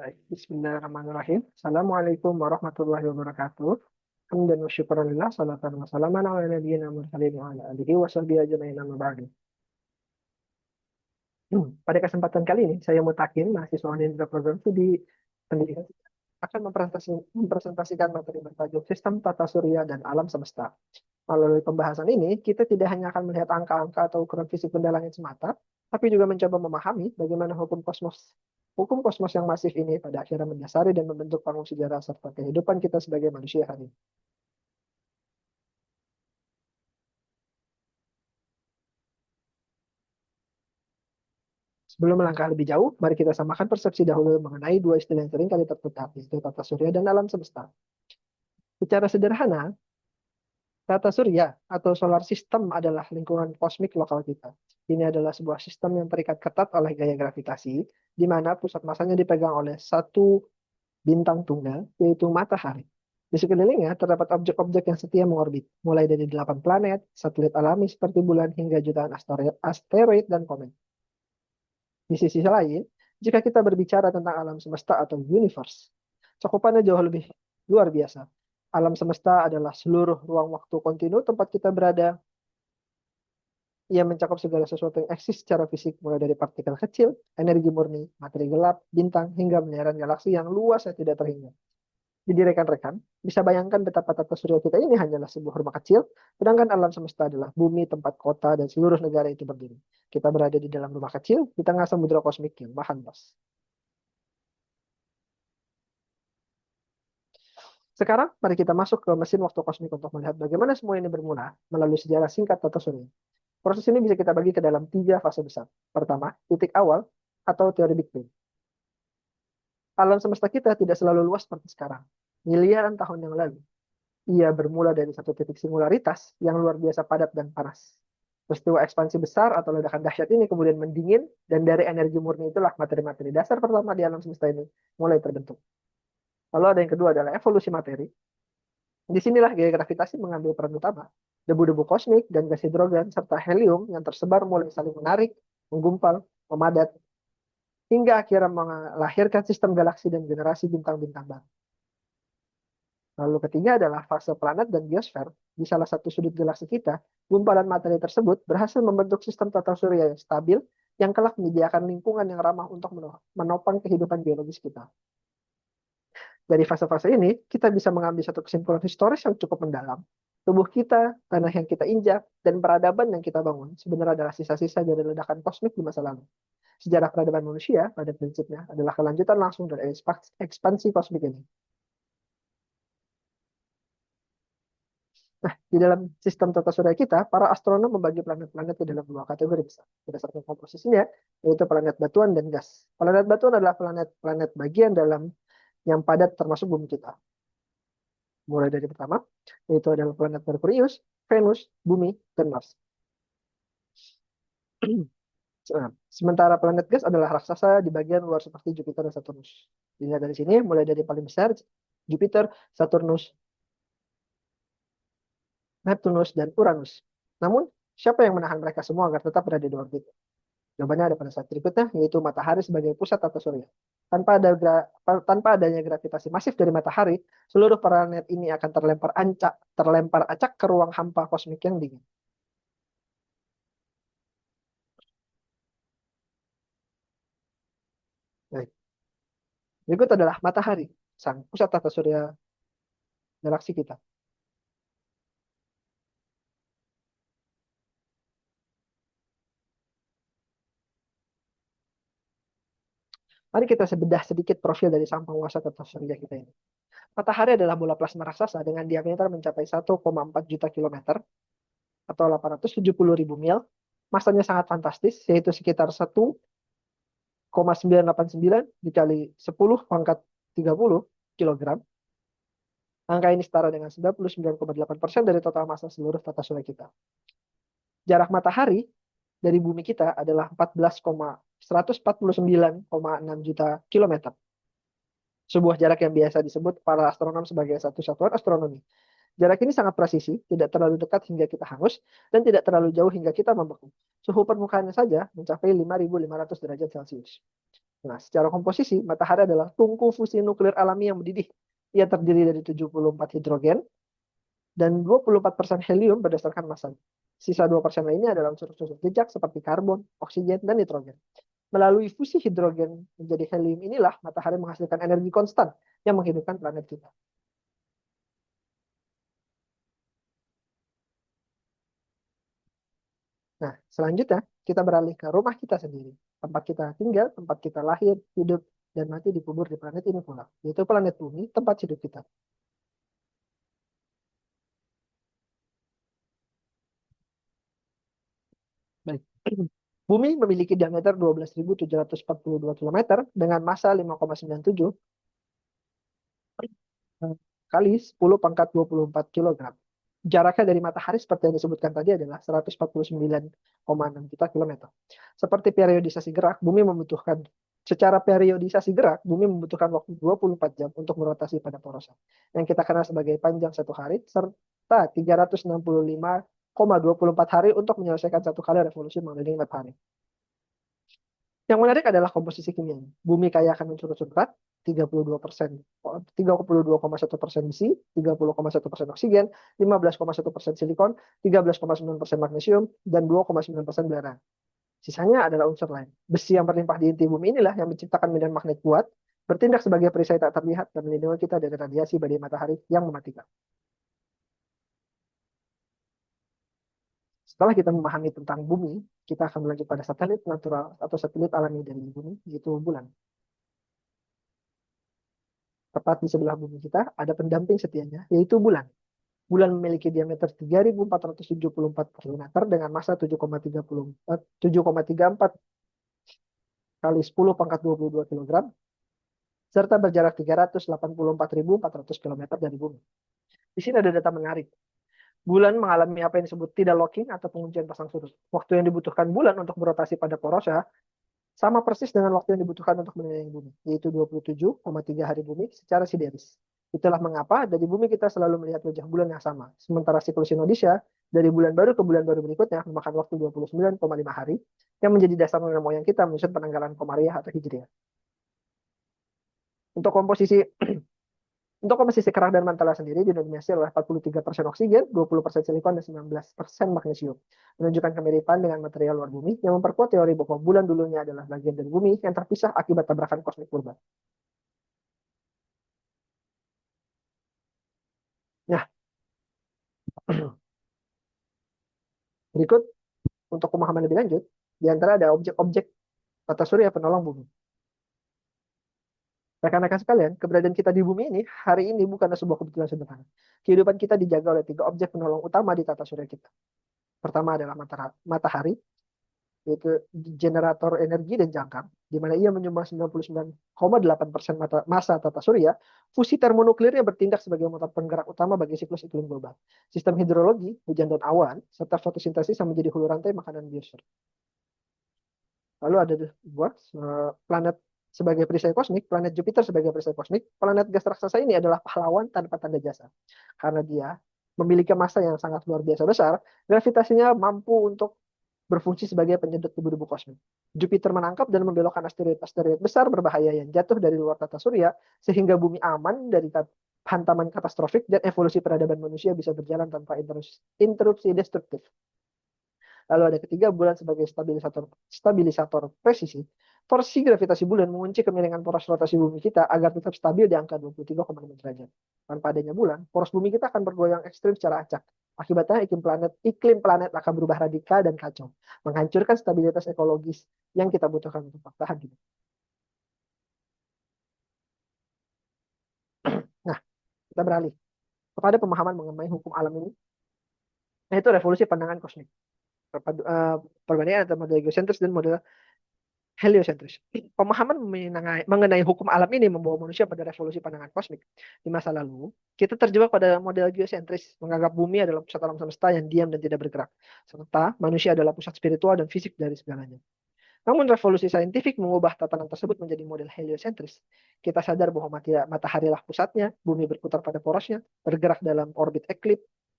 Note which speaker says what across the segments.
Speaker 1: Baik, bismillahirrahmanirrahim. Assalamualaikum warahmatullahi wabarakatuh. Hamdan wa syukranillah, salatan wa salaman ala nabiyyina mursalin wa ala alihi wa sahbihi ajma'in amma ba'du. Pada kesempatan kali ini, saya Mutakin, mahasiswa Unindra Program Studi Pendidikan, akan mempresentasikan materi bertajuk Sistem Tata Surya dan Alam Semesta. Melalui pembahasan ini, kita tidak hanya akan melihat angka-angka atau ukuran fisik benda langit semata, tapi juga mencoba memahami bagaimana hukum kosmos yang masif ini pada akhirnya mendasari dan membentuk panggung sejarah serta kehidupan kita sebagai manusia hari ini. Sebelum melangkah lebih jauh, mari kita samakan persepsi dahulu mengenai dua istilah yang sering kali terputar, yaitu tata surya dan alam semesta. Secara sederhana, tata surya atau solar system adalah lingkungan kosmik lokal kita. Ini adalah sebuah sistem yang terikat ketat oleh gaya gravitasi, di mana pusat masanya dipegang oleh satu bintang tunggal, yaitu matahari. Di sekelilingnya terdapat objek-objek yang setia mengorbit, mulai dari 8 planet, satelit alami seperti bulan, hingga jutaan asteroid dan komet. Di sisi lain, jika kita berbicara tentang alam semesta atau universe, cakupannya jauh lebih luar biasa. Alam semesta adalah seluruh ruang waktu kontinu tempat kita berada. Ia mencakup segala sesuatu yang eksis secara fisik, mulai dari partikel kecil, energi murni, materi gelap, bintang, hingga miliaran galaksi yang luas yang tidak terhingga. Jadi rekan-rekan, bisa bayangkan betapa tata surya kita ini hanyalah sebuah rumah kecil, sedangkan alam semesta adalah bumi, tempat kota, dan seluruh negara itu berdiri. Kita berada di dalam rumah kecil, di tengah samudera kosmik yang maha luas. Sekarang, mari kita masuk ke mesin waktu kosmik untuk melihat bagaimana semua ini bermula melalui sejarah singkat tata surya. Proses ini bisa kita bagi ke dalam 3 fase besar. Pertama, titik awal atau teori Big Bang. Alam semesta kita tidak selalu luas seperti sekarang. Miliaran tahun yang lalu, ia bermula dari satu titik singularitas yang luar biasa padat dan panas. Peristiwa ekspansi besar atau ledakan dahsyat ini kemudian mendingin, dan dari energi murni itulah materi-materi dasar pertama di alam semesta ini mulai terbentuk. Lalu ada yang kedua adalah evolusi materi. Disinilah gaya gravitasi mengambil peran utama. Debu-debu kosmik dan gas hidrogen serta helium yang tersebar mulai saling menarik, menggumpal, memadat, hingga akhirnya melahirkan sistem galaksi dan generasi bintang-bintang baru. Lalu ketiga adalah fase planet dan biosfer. Di salah satu sudut galaksi kita, gumpalan materi tersebut berhasil membentuk sistem tata surya yang stabil, yang kelak menyediakan lingkungan yang ramah untuk menopang kehidupan biologis kita. Dari fase-fase ini, kita bisa mengambil satu kesimpulan historis yang cukup mendalam. Tubuh kita, tanah yang kita injak, dan peradaban yang kita bangun sebenarnya adalah sisa-sisa dari ledakan kosmik di masa lalu. Sejarah peradaban manusia, pada prinsipnya, adalah kelanjutan langsung dari ekspansi kosmik ini. Nah, di dalam sistem tata surya kita, para astronom membagi planet-planet ke dalam 2 kategori besar. Berdasarkan komposisinya, yaitu planet batuan dan gas. Planet batuan adalah planet-planet bagian dalam yang padat termasuk bumi kita. Mulai dari pertama, yaitu adalah planet Merkurius, Venus, Bumi, dan Mars. Sementara planet gas adalah raksasa di bagian luar seperti Jupiter dan Saturnus. Dilihat dari sini, mulai dari paling besar, Jupiter, Saturnus, Neptunus, dan Uranus. Namun, siapa yang menahan mereka semua agar tetap berada di orbit? Jawabannya ada pada slide berikutnya, yaitu matahari sebagai pusat tata surya. Tanpa adanya gravitasi masif dari matahari, seluruh planet ini akan terlempar acak ke ruang hampa kosmik yang dingin. Baik. Berikut adalah matahari, sang pusat tata surya galaksi kita. Mari kita sebedah sedikit profil dari sang penguasa tata surya kita ini. Matahari adalah bola plasma raksasa dengan diameter mencapai 1,4 juta kilometer atau 870.000 mil. Masanya sangat fantastis, yaitu sekitar 1,989 dikali 10 pangkat 30 kilogram. Angka ini setara dengan 99,8% dari total massa seluruh tata surya kita. Jarak matahari dari bumi kita adalah 149,6 juta kilometer. Sebuah jarak yang biasa disebut para astronom sebagai satu satuan astronomi. Jarak ini sangat presisi, tidak terlalu dekat hingga kita hangus, dan tidak terlalu jauh hingga kita membeku. Suhu permukaannya saja mencapai 5.500 derajat Celcius. Nah, secara komposisi, matahari adalah tungku fusi nuklir alami yang mendidih. Ia terdiri dari 74 hidrogen dan 24% helium berdasarkan massa. Sisa 2% lainnya adalah unsur-unsur jejak seperti karbon, oksigen, dan nitrogen. Melalui fusi hidrogen menjadi helium inilah matahari menghasilkan energi konstan yang menghidupkan planet kita. Nah, selanjutnya kita beralih ke rumah kita sendiri. Tempat kita tinggal, tempat kita lahir, hidup, dan mati dikubur di planet ini pula, yaitu planet bumi, tempat hidup kita. Baik. Bumi memiliki diameter 12.742 km dengan massa 5,97 kali 10 pangkat 24 kilogram. Jaraknya dari matahari seperti yang disebutkan tadi adalah 149,6 juta kilometer. Seperti periodisasi gerak, bumi membutuhkan secara periodisasi gerak, bumi membutuhkan waktu 24 jam untuk merotasi pada porosnya, yang kita kenal sebagai panjang satu hari, serta 365,24 hari untuk menyelesaikan satu kali revolusi mengelilingi matahari. Yang menarik adalah komposisi kimianya. Bumi kaya akan unsur-unsur berat, 32%, 32,1% besi, 30,1% oksigen, 15,1% silikon, 13,9% magnesium, dan 2,9% bara. Sisanya adalah unsur lain. Besi yang berlimpah di inti bumi inilah yang menciptakan medan magnet kuat, bertindak sebagai perisai tak terlihat dan melindungi kita dari radiasi badai matahari yang mematikan. Setelah kita memahami tentang bumi, kita akan melanjut pada satelit natural atau satelit alami dari bumi, yaitu bulan. Tepat di sebelah bumi kita ada pendamping setianya, yaitu bulan. Bulan memiliki diameter 3.474 km dengan massa 7,34 kali 10 pangkat 22 kg, serta berjarak 384.400 km dari bumi. Di sini ada data menarik. Bulan mengalami apa yang disebut tidal locking atau penguncian pasang surut. Waktu yang dibutuhkan bulan untuk berotasi pada porosnya sama persis dengan waktu yang dibutuhkan untuk mengelilingi bumi, yaitu 27,3 hari bumi secara sideris. Itulah mengapa dari bumi kita selalu melihat wajah bulan yang sama. Sementara siklus Indonesia dari bulan baru ke bulan baru berikutnya memakan waktu 29,5 hari yang menjadi dasar nenek moyang kita menyusun penanggalan Komariah atau Hijriah. Untuk komposisi untuk komposisi kerang dan mantala sendiri didominasi oleh 43% oksigen, 20% silikon, dan 19% magnesium. Menunjukkan kemiripan dengan material luar bumi yang memperkuat teori bahwa bulan dulunya adalah bagian dari bumi yang terpisah akibat tabrakan kosmik purba. Nah, berikut untuk pemahaman lebih lanjut, di antara ada objek-objek tata surya penolong bumi. Rekan-rekan sekalian, keberadaan kita di bumi ini hari ini bukanlah sebuah kebetulan sederhana. Kehidupan kita dijaga oleh tiga objek penolong utama di tata surya kita. Pertama adalah matahari, yaitu generator energi dan jangkar, di mana ia menyumbang 99,8% massa tata surya. Fusi termonuklirnya bertindak sebagai motor penggerak utama bagi siklus iklim global. Sistem hidrologi, hujan dan awan, serta fotosintesis yang menjadi hulu rantai makanan biosfer. Lalu ada dua planet sebagai perisai kosmik, planet Jupiter sebagai perisai kosmik. Planet gas raksasa ini adalah pahlawan tanpa tanda jasa. Karena dia memiliki massa yang sangat luar biasa besar, gravitasinya mampu untuk berfungsi sebagai penyedot debu-debu kosmik. Jupiter menangkap dan membelokkan asteroid-asteroid besar berbahaya yang jatuh dari luar tata surya, sehingga bumi aman dari hantaman katastrofik dan evolusi peradaban manusia bisa berjalan tanpa interupsi destruktif. Lalu ada ketiga, bulan sebagai stabilisator presisi. Torsi gravitasi bulan mengunci kemiringan poros rotasi bumi kita agar tetap stabil di angka 23,5 derajat. Tanpa adanya bulan, poros bumi kita akan bergoyang ekstrim secara acak. Akibatnya iklim planet akan berubah radikal dan kacau, menghancurkan stabilitas ekologis yang kita butuhkan untuk bertahan hidup. Nah, kita beralih kepada pemahaman mengenai hukum alam ini, yaitu revolusi pandangan kosmik. Perbandingan antara model geosentris dan model heliosentris. Pemahaman mengenai hukum alam ini membawa manusia pada revolusi pandangan kosmik. Di masa lalu, kita terjebak pada model geosentris, menganggap bumi adalah pusat alam semesta yang diam dan tidak bergerak, serta manusia adalah pusat spiritual dan fisik dari segalanya. Namun revolusi saintifik mengubah tatanan tersebut menjadi model heliosentris. Kita sadar bahwa mataharilah pusatnya, bumi berputar pada porosnya, bergerak dalam orbit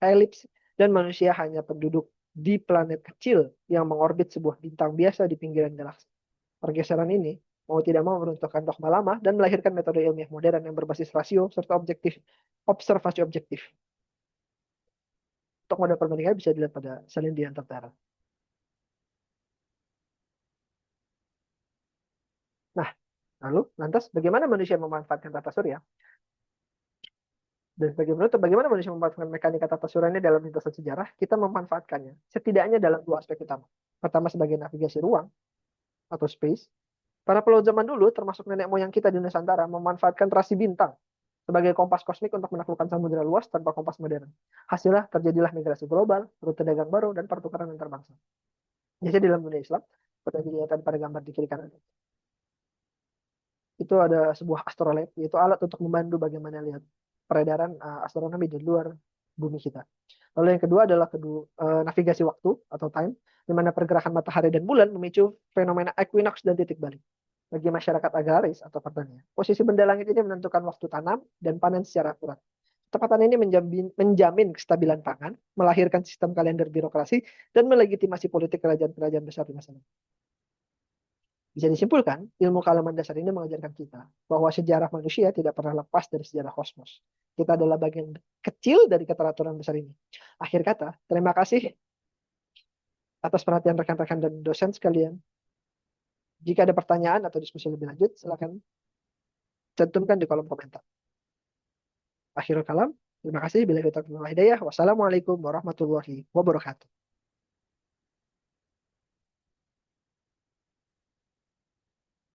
Speaker 1: elips, dan manusia hanya penduduk di planet kecil yang mengorbit sebuah bintang biasa di pinggiran galaksi. Pergeseran ini mau tidak mau meruntuhkan dogma lama dan melahirkan metode ilmiah modern yang berbasis rasio serta observasi objektif. Untuk model perbandingan bisa dilihat pada Salindian tertera. Nah, lalu lantas bagaimana manusia memanfaatkan tata surya? Dan bagaimana manusia memanfaatkan mekanika tata surya ini dalam lintasan sejarah? Kita memanfaatkannya setidaknya dalam dua aspek utama. Pertama sebagai navigasi ruang atau space. Para pelaut zaman dulu, termasuk nenek moyang kita di Nusantara, memanfaatkan rasi bintang sebagai kompas kosmik untuk menaklukkan samudera luas tanpa kompas modern. Hasilnya terjadilah migrasi global, rute dagang baru, dan pertukaran antar bangsa. Jadi dalam dunia Islam, seperti yang dilihat pada gambar di kiri kanan, itu ada sebuah astrolabe, yaitu alat untuk membantu bagaimana lihat peredaran astronomi di luar bumi kita. Lalu yang kedua adalah navigasi waktu atau time, di mana pergerakan matahari dan bulan memicu fenomena equinox dan titik balik. Bagi masyarakat agraris atau pertanian, posisi benda langit ini menentukan waktu tanam dan panen secara akurat. Ketepatan ini menjamin kestabilan pangan, melahirkan sistem kalender birokrasi, dan melegitimasi politik kerajaan-kerajaan besar di masa lalu. Bisa disimpulkan, ilmu kealaman dasar ini mengajarkan kita bahwa sejarah manusia tidak pernah lepas dari sejarah kosmos. Kita adalah bagian kecil dari keteraturan besar ini. Akhir kata, terima kasih atas perhatian rekan-rekan dan dosen sekalian. Jika ada pertanyaan atau diskusi lebih lanjut, silakan cantumkan di kolom komentar. Akhirul kalam, terima kasih. Bila kita hidayah. Wassalamualaikum warahmatullahi wabarakatuh.